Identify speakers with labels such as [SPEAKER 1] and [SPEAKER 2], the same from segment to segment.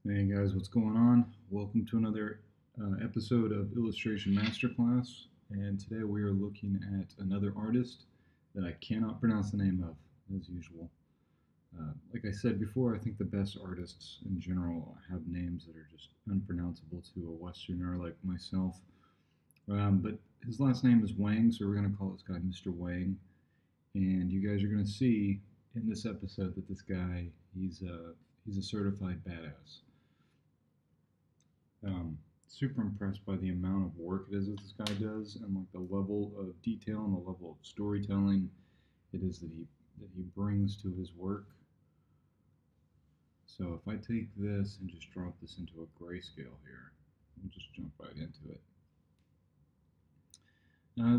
[SPEAKER 1] Hey guys, what's going on? Welcome to another episode of Illustration Masterclass. And today we are looking at another artist that I cannot pronounce the name of, as usual. Like I said before, I think the best artists in general have names that are just unpronounceable to a Westerner like myself. But his last name is Wang, so we're going to call this guy Mr. Wang. And you guys are going to see in this episode that this guy, he's a certified badass. um, Super impressed by the amount of work it is that this guy does, and like the level of detail and the level of storytelling it is that he brings to his work. So if I take this and just drop this into a grayscale here, we'll just jump right into it.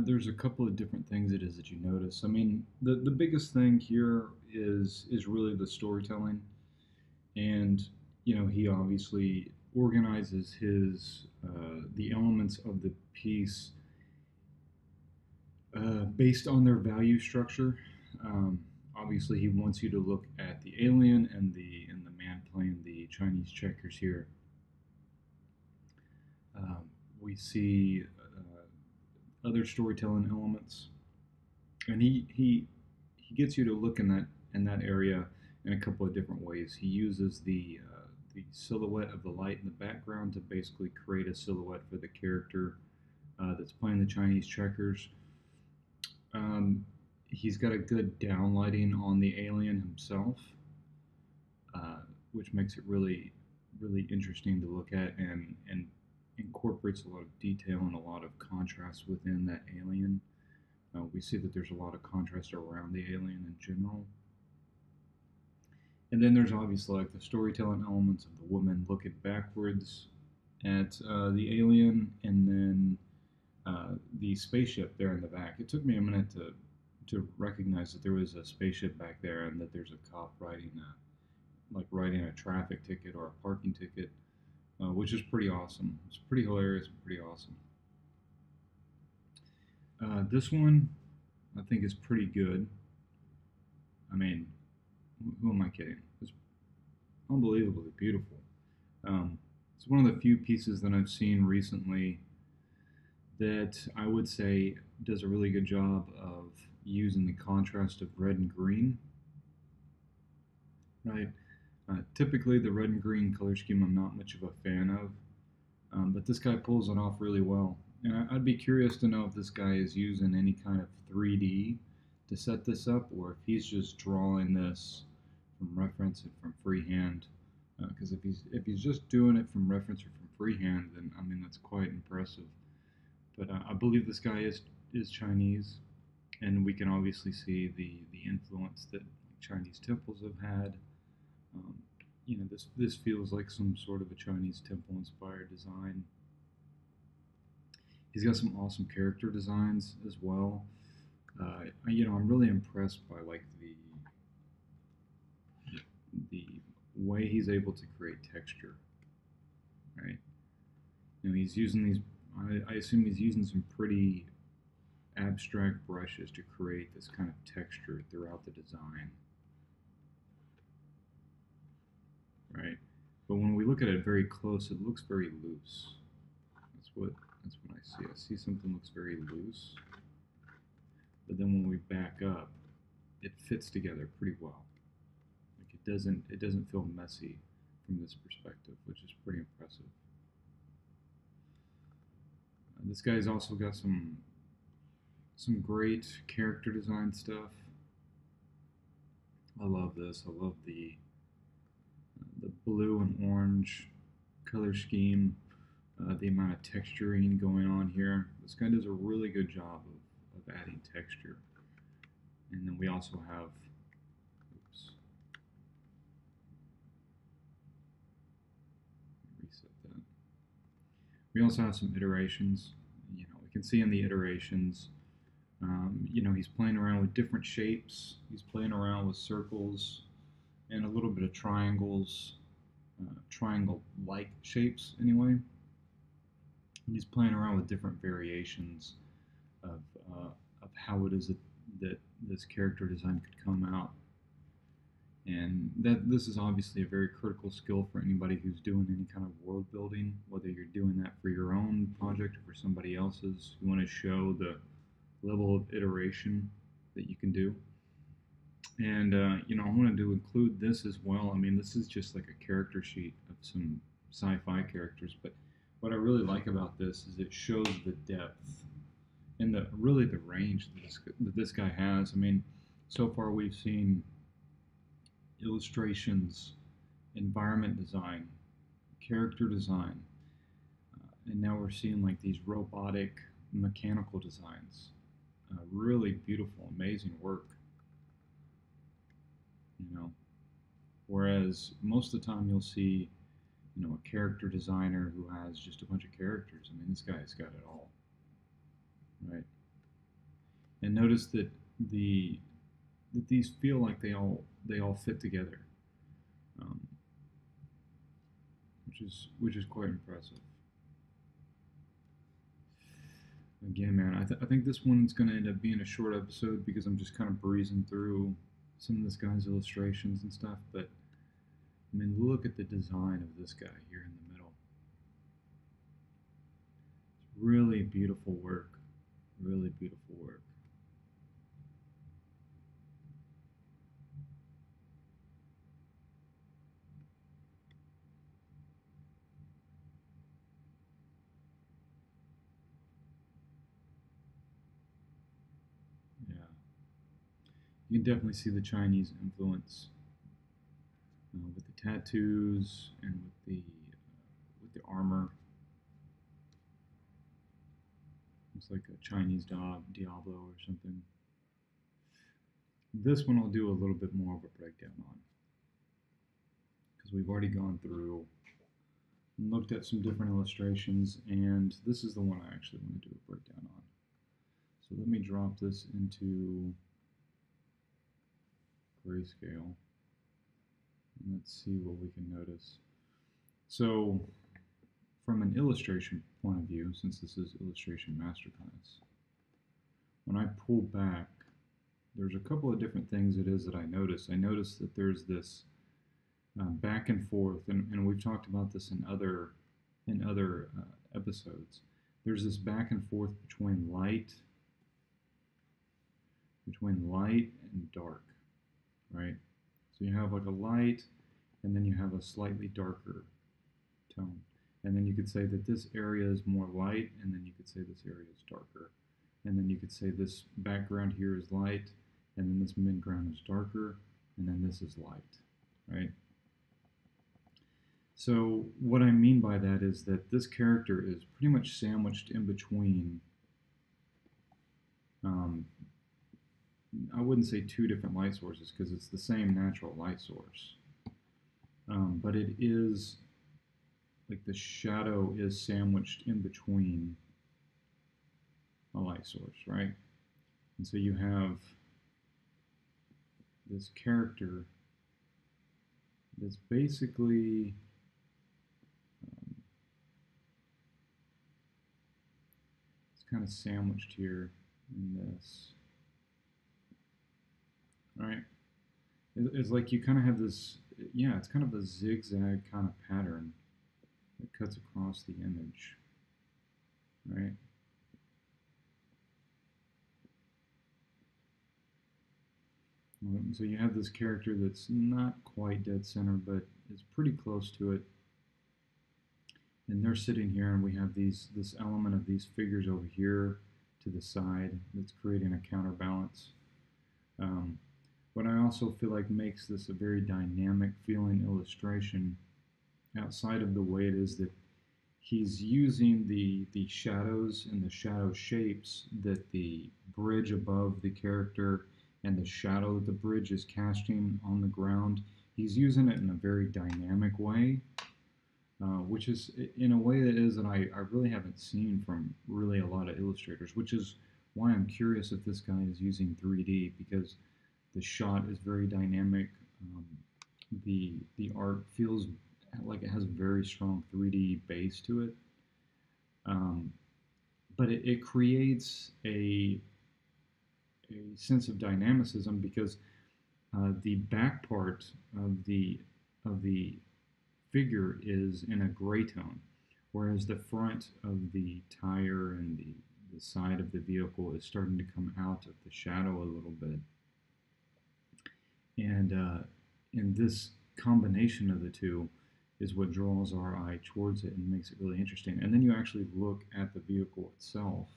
[SPEAKER 1] There's a couple of different things it is that you notice. I mean, the biggest thing here is really the storytelling, and he obviously organizes his the elements of the piece based on their value structure. Um, Obviously, he wants you to look at the alien and the man playing the Chinese checkers here. Um, we see other storytelling elements, and he gets you to look in that area in a couple of different ways. He uses the silhouette of the light in the background to basically create a silhouette for the character that's playing the Chinese checkers. Um, he's got a good downlighting on the alien himself, uh, which makes it really interesting to look at, and incorporates a lot of detail and a lot of contrast within that alien. We see that there's a lot of contrast around the alien in general. And then there's obviously like the storytelling elements of the woman looking backwards at the alien, and then the spaceship there in the back. It took me a minute to recognize that there was a spaceship back there, and that there's a cop writing a traffic ticket or a parking ticket, which is pretty awesome. It's pretty hilarious and pretty awesome. This one I think is pretty good. I mean, who am I kidding? It's unbelievably beautiful. It's one of the few pieces that I've seen recently that I would say does a really good job of using the contrast of red and green, right? Typically, the red and green color scheme I'm not much of a fan of, but this guy pulls it off really well. And I'd be curious to know if this guy is using any kind of 3D to set this up, or if he's just drawing this from reference and from freehand. Because if he's just doing it from reference or from freehand, then I mean that's quite impressive. But I believe this guy is Chinese, and we can obviously see the influence that Chinese temples have had. Um, this feels like some sort of a Chinese temple inspired design. He's got some awesome character designs as well. I'm really impressed by like the way he's able to create texture, right? He's using these. I assume he's using some pretty abstract brushes to create this kind of texture throughout the design, right? But when we look at it very close, it looks very loose. That's what that's what I see. I see something looks very loose, but then when we back up, it fits together pretty well. Like it doesn't feel messy from this perspective, which is pretty impressive. This guy's also got some great character design stuff. I love this. I love the blue and orange color scheme, the amount of texturing going on here. This guy does a really good job of adding texture. And then we also have, oops, reset that. We also have some iterations. We can see in the iterations, he's playing around with different shapes. He's playing around with circles and a little bit of triangles, triangle-like shapes anyway. And he's playing around with different variations of, of how it is that this character design could come out. And that this is obviously a very critical skill for anybody who's doing any kind of world building, whether you're doing that for your own project or for somebody else's. You want to show the level of iteration that you can do. And I wanted to include this as well. I mean, this is just like a character sheet of some sci-fi characters, but what I really like about this is it shows the depth and the really the range that this guy has. I mean, so far we've seen illustrations, environment design, character design, and now we're seeing like these robotic mechanical designs. Really beautiful, amazing work. You know, whereas most of the time you'll see, a character designer who has just a bunch of characters. I mean, this guy's got it all, right? And notice that these feel like they all fit together, um, which is quite impressive. Again, man, I think this one's going to end up being a short episode because I'm just kind of breezing through some of this guy's illustrations and stuff. But I mean, look at the design of this guy here in the middle. It's really beautiful work. Really beautiful work. Yeah, you can definitely see the Chinese influence with the tattoos and with the armor. It's like a Chinese Diablo or something. This one I'll do a little bit more of a breakdown on because we've already gone through and looked at some different illustrations, and this is the one I actually want to do a breakdown on. So let me drop this into grayscale, and let's see what we can notice. So from an illustration point of view, since this is Illustration Masterclass, when I pull back, there's a couple of different things it is that I notice. I notice that there's this back and forth, and we've talked about this in other episodes. There's this back and forth between light and dark, right? So you have like a light, and then you have a slightly darker tone. And then you could say that this area is more light, and then you could say this area is darker. And then you could say this background here is light, and then this midground is darker, and then this is light, right? So what I mean by that is that this character is pretty much sandwiched in between, I wouldn't say two different light sources because it's the same natural light source. But it is like the shadow is sandwiched in between a light source, right? And so you have this character that's basically it's kind of sandwiched here in this, right? It's like you kind of have this, yeah, it's kind of a zigzag kind of pattern that cuts across the image, right? So you have this character that's not quite dead center, but is pretty close to it. And they're sitting here, and we have this element of these figures over here to the side that's creating a counterbalance. What I also feel like makes this a very dynamic feeling illustration, outside of the way it is that he's using the shadows and the shadow shapes that the bridge above the character and the shadow that the bridge is casting on the ground. He's using it in a very dynamic way, which is in a way that is that I really haven't seen from really a lot of illustrators, which is why I'm curious if this guy is using 3D, because the shot is very dynamic. The art feels like it has a very strong 3D base to it, but it creates a sense of dynamicism because The back part of the figure is in a gray tone, whereas the front of the tire and the side of the vehicle is starting to come out of the shadow a little bit. And this combination of the two is what draws our eye towards it and makes it really interesting. And then you actually look at the vehicle itself,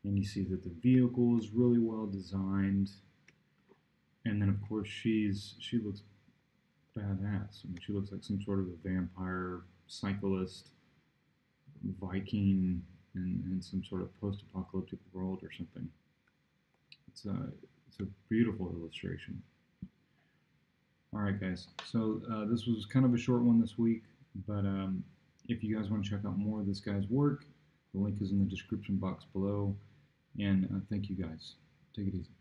[SPEAKER 1] and you see that the vehicle is really well designed. And then, of course, she looks badass. I mean, she looks like some sort of a vampire cyclist, Viking in some sort of post-apocalyptic world or something. It's a beautiful illustration. All right, guys. So this was kind of a short one this week, but if you guys want to check out more of this guy's work, the link is in the description box below. And thank you guys. Take it easy.